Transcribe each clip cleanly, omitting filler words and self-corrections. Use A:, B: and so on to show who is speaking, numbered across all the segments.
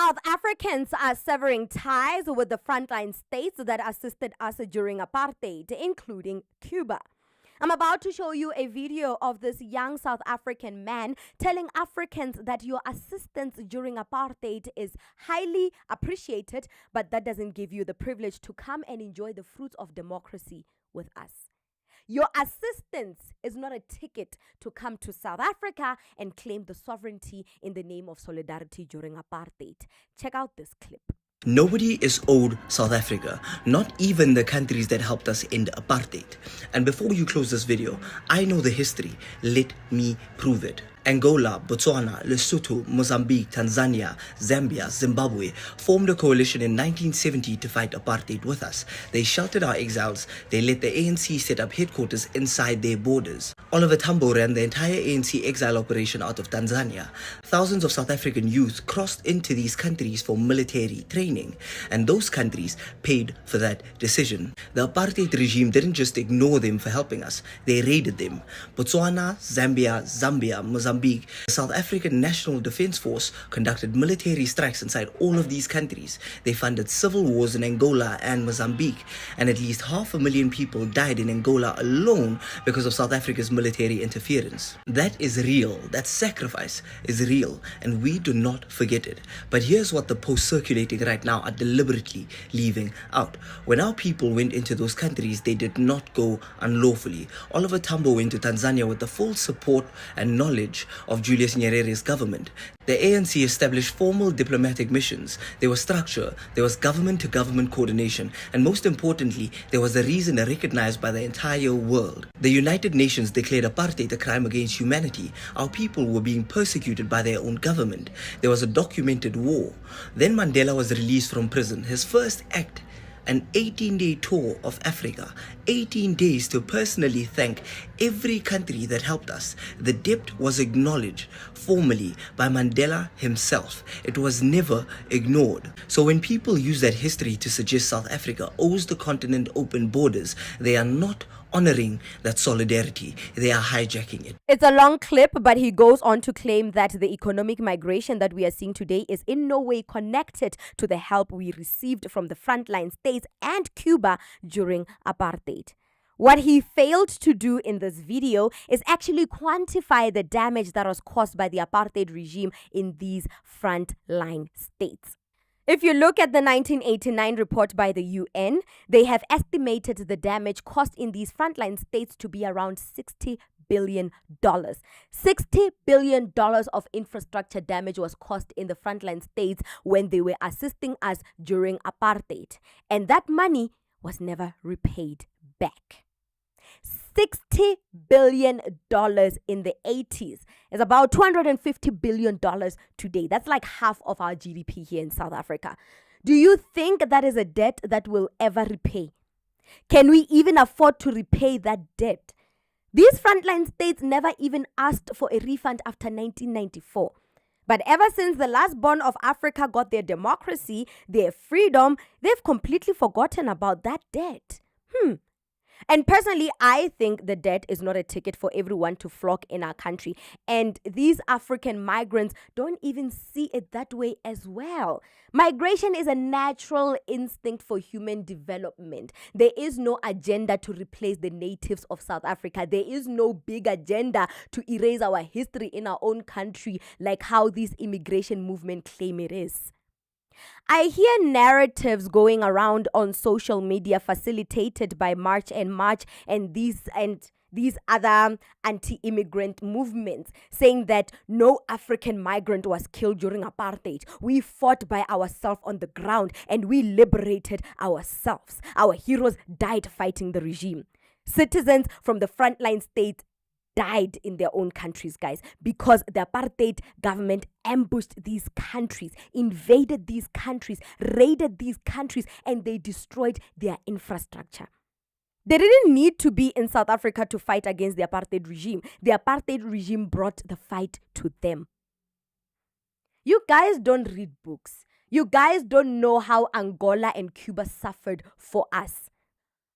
A: South Africans are severing ties with the frontline states that assisted us during apartheid, including Cuba. I'm about to show you a video of this young South African man telling Africans that your assistance during apartheid is highly appreciated, but that doesn't give you the privilege to come and enjoy the fruits of democracy with us. Your assistance is not a ticket to come to South Africa and claim the sovereignty in the name of solidarity during apartheid. Check out this clip.
B: Nobody is owed South Africa, not even the countries that helped us end apartheid. And before you close this video, I know the history. Let me prove it. Angola, Botswana, Lesotho, Mozambique, Tanzania, Zambia, Zimbabwe formed a coalition in 1970 to fight apartheid with us. They sheltered our exiles. They let the ANC set up headquarters inside their borders. Oliver Tambo ran the entire ANC exile operation out of Tanzania. Thousands of South African youth crossed into these countries for military training, and those countries paid for that decision. The apartheid regime didn't just ignore them for helping us, they raided them. Botswana, Zambia, Mozambique, the South African National Defence Force conducted military strikes inside all of these countries. They funded civil wars in Angola and Mozambique, and at least 500,000 people died in Angola alone because of South Africa's military interference. That is real. That sacrifice is real, and we do not forget it. But here's what the posts circulating right now are deliberately leaving out. When our people went into those countries, they did not go unlawfully. Oliver Tambo went to Tanzania with the full support and knowledge of Julius Nyerere's government. The ANC established formal diplomatic missions. There was structure, there was government-to-government coordination, and most importantly, there was a reason recognized by the entire world. The United Nations declared apartheid a crime against humanity. Our people were being persecuted by their own government. There was a documented war. Then Mandela was released from prison. His first act, an 18-day tour of Africa, 18 days to personally thank every country that helped us. The debt was acknowledged formally by Mandela himself. It was never ignored. So when people use that history to suggest South Africa owes the continent open borders, they are not honoring that solidarity. They are hijacking it.
A: It's a long clip, but he goes on to claim that the economic migration that we are seeing today is in no way connected to the help we received from the frontline states and Cuba during apartheid. What he failed to do in this video is actually quantify the damage that was caused by the apartheid regime in these frontline states. If you look at the 1989 report by the UN, they have estimated the damage caused in these frontline states to be around $60 billion. $60 billion of infrastructure damage was caused in the frontline states when they were assisting us during apartheid. And that money was never repaid back. $60 billion in the 80s is about $250 billion today. That's like half of our GDP here in South Africa. Do you think that is a debt that we'll ever repay? Can we even afford to repay that debt? These frontline states never even asked for a refund after 1994. But ever since the last born of Africa got their democracy, their freedom, they've completely forgotten about that debt. And personally, I think the debt is not a ticket for everyone to flock in our country. And these African migrants don't even see it that way as well. Migration is a natural instinct for human development. There is no agenda to replace the natives of South Africa. There is no big agenda to erase our history in our own country like how this immigration movement claim it is. I hear narratives going around on social media facilitated by March and these other anti-immigrant movements saying that no African migrant was killed during apartheid. We fought by ourselves on the ground and we liberated ourselves. Our heroes died fighting the regime. Citizens from the frontline states died in their own countries, guys, because the apartheid government ambushed these countries, invaded these countries, raided these countries, and they destroyed their infrastructure. They didn't need to be in South Africa to fight against the apartheid regime. The apartheid regime brought the fight to them. You guys don't read books. You guys don't know how Angola and Cuba suffered for us.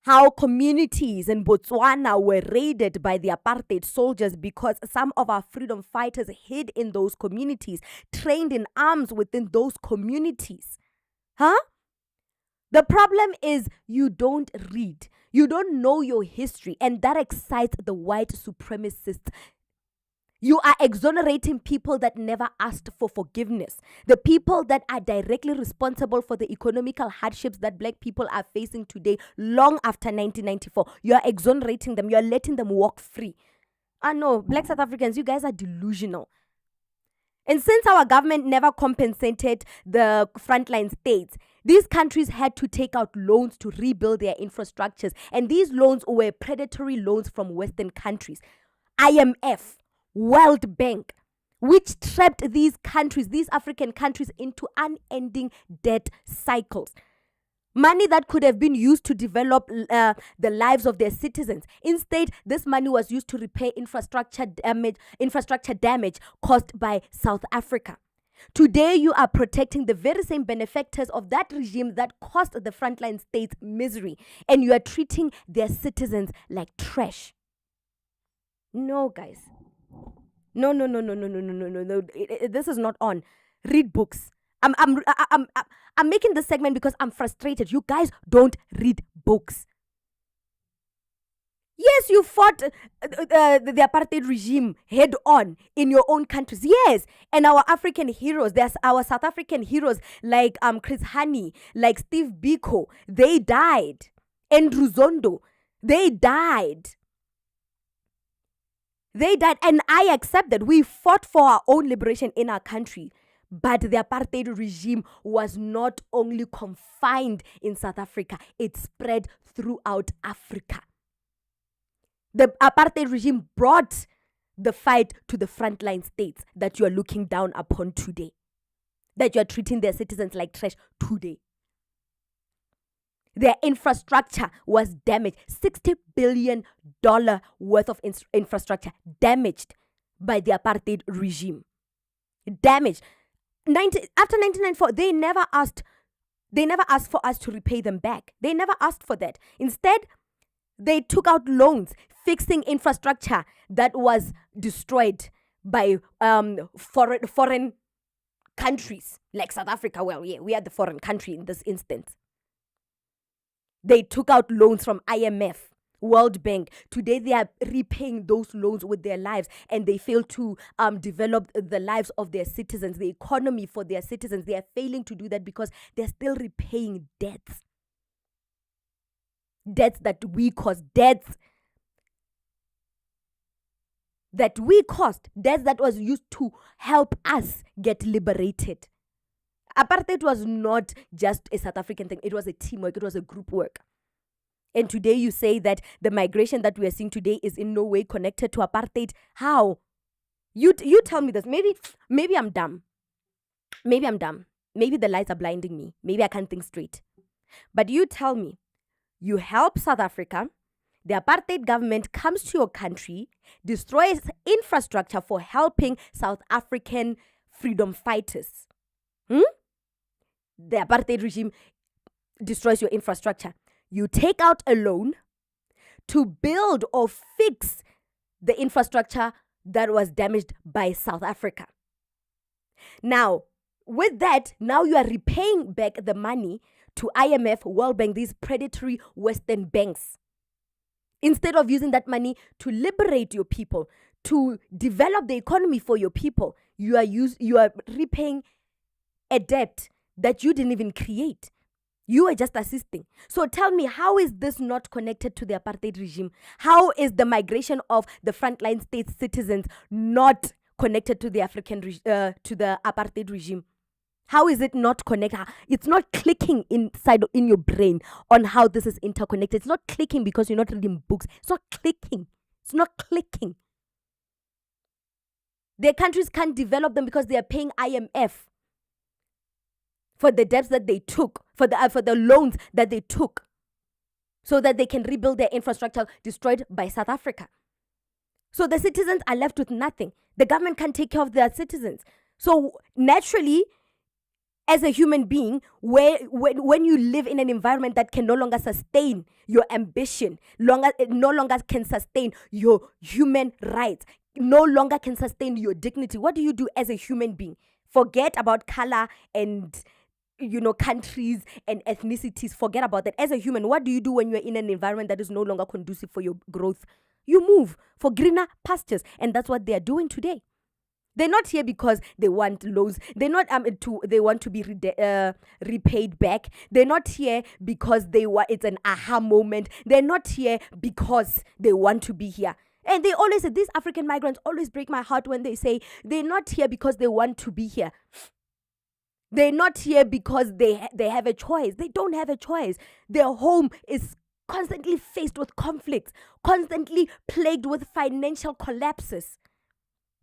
A: how communities in Botswana were raided by the apartheid soldiers because some of our freedom fighters hid in those communities, trained in arms within those communities. Huh? The problem is you don't read. You don't know your history, and that excites the white supremacists. You are exonerating people that never asked for forgiveness. The people that are directly responsible for the economical hardships that black people are facing today, long after 1994. You are exonerating them. You are letting them walk free. I know, black South Africans, you guys are delusional. And since our government never compensated the frontline states, these countries had to take out loans to rebuild their infrastructures. And these loans were predatory loans from Western countries. IMF, World Bank, which trapped these countries, these African countries, into unending debt cycles. Money that could have been used to develop the lives of their citizens. Instead, this money was used to repair infrastructure damage caused by South Africa. Today, you are protecting the very same benefactors of that regime that caused the frontline states misery, and you are treating their citizens like trash. No, guys. No. This is not on. Read books. I'm making this segment because I'm frustrated. You guys don't read books. Yes, you fought the apartheid regime head on in your own countries. Yes, and our African heroes, there's our South African heroes like Chris Hani, like Steve Biko, they died. Andrew Zondo, they died. They died, and I accept that we fought for our own liberation in our country. But the apartheid regime was not only confined in South Africa, it spread throughout Africa. The apartheid regime brought the fight to the frontline states that you are looking down upon today, that you are treating their citizens like trash today. Their infrastructure was damaged. $60 billion worth of infrastructure damaged by the apartheid regime. Damaged. After 1994, they never asked for us to repay them back. They never asked for that. Instead, they took out loans, fixing infrastructure that was destroyed by foreign countries like South Africa. Well, yeah, we are the foreign country in this instance. They took out loans from IMF, World Bank. Today, they are repaying those loans with their lives, and they fail to develop the lives of their citizens, the economy for their citizens. They are failing to do that because they're still repaying debts. Debts that we caused. Debts that was used to help us get liberated. Apartheid was not just a South African thing. It was a teamwork. It was a group work. And today you say that the migration that we are seeing today is in no way connected to apartheid. How? You tell me this. Maybe I'm dumb. Maybe the lights are blinding me. Maybe I can't think straight. But you tell me, you help South Africa, the apartheid government comes to your country, destroys infrastructure for helping South African freedom fighters. The apartheid regime destroys your infrastructure. You take out a loan to build or fix the infrastructure that was damaged by South Africa. Now, with that, now you are repaying back the money to IMF, World Bank, these predatory Western banks. Instead of using that money to liberate your people, to develop the economy for your people, you are repaying a debt that you didn't even create. You are just assisting. So tell me, how is this not connected to the apartheid regime? How is the migration of the frontline state citizens not connected to the to the apartheid regime? How is it not connected? It's not clicking in your brain on how this is interconnected. It's not clicking because you're not reading books. It's not clicking. It's not clicking. Their countries can't develop them because they are paying IMF for the debts that they took, for the loans that they took, so that they can rebuild their infrastructure destroyed by South Africa. So the citizens are left with nothing. The government can't take care of their citizens. So naturally, as a human being, when you live in an environment that can no longer sustain your ambition, no longer can sustain your human rights, no longer can sustain your dignity, what do you do as a human being? Forget about color and countries and ethnicities. Forget about that. As a human, what do you do when you're in an environment that is no longer conducive for your growth? You move for greener pastures, and that's what they are doing today. They're not here because they want loans. They're not they want to be repaid back. They're not here because it's an aha moment. They're not here because they want to be here. And they always say, these African migrants always break my heart when they say they're not here because they want to be here. They're not here because they have a choice. They don't have a choice. Their home is constantly faced with conflicts, constantly plagued with financial collapses.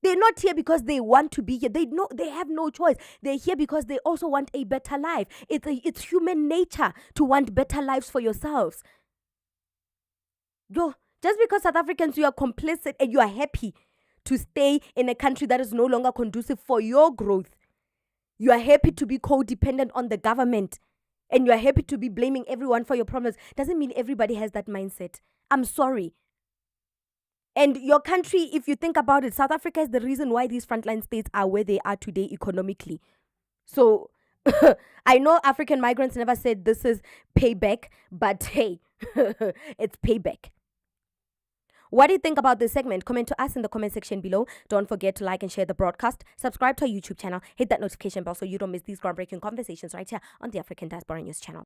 A: They're not here because they want to be here. They have no choice. They're here because they also want a better life. It's human nature to want better lives for yourselves. Just because South Africans, you are complicit and you are happy to stay in a country that is no longer conducive for your growth. You are happy to be codependent on the government, and you are happy to be blaming everyone for your problems. Doesn't mean everybody has that mindset. I'm sorry. And your country, if you think about it, South Africa is the reason why these frontline states are where they are today economically. So I know African migrants never said this is payback, but hey, it's payback. What do you think about this segment? Comment to us in the comment section below. Don't forget to like and share the broadcast. Subscribe to our YouTube channel. Hit that notification bell so you don't miss these groundbreaking conversations right here on the African Diaspora News channel.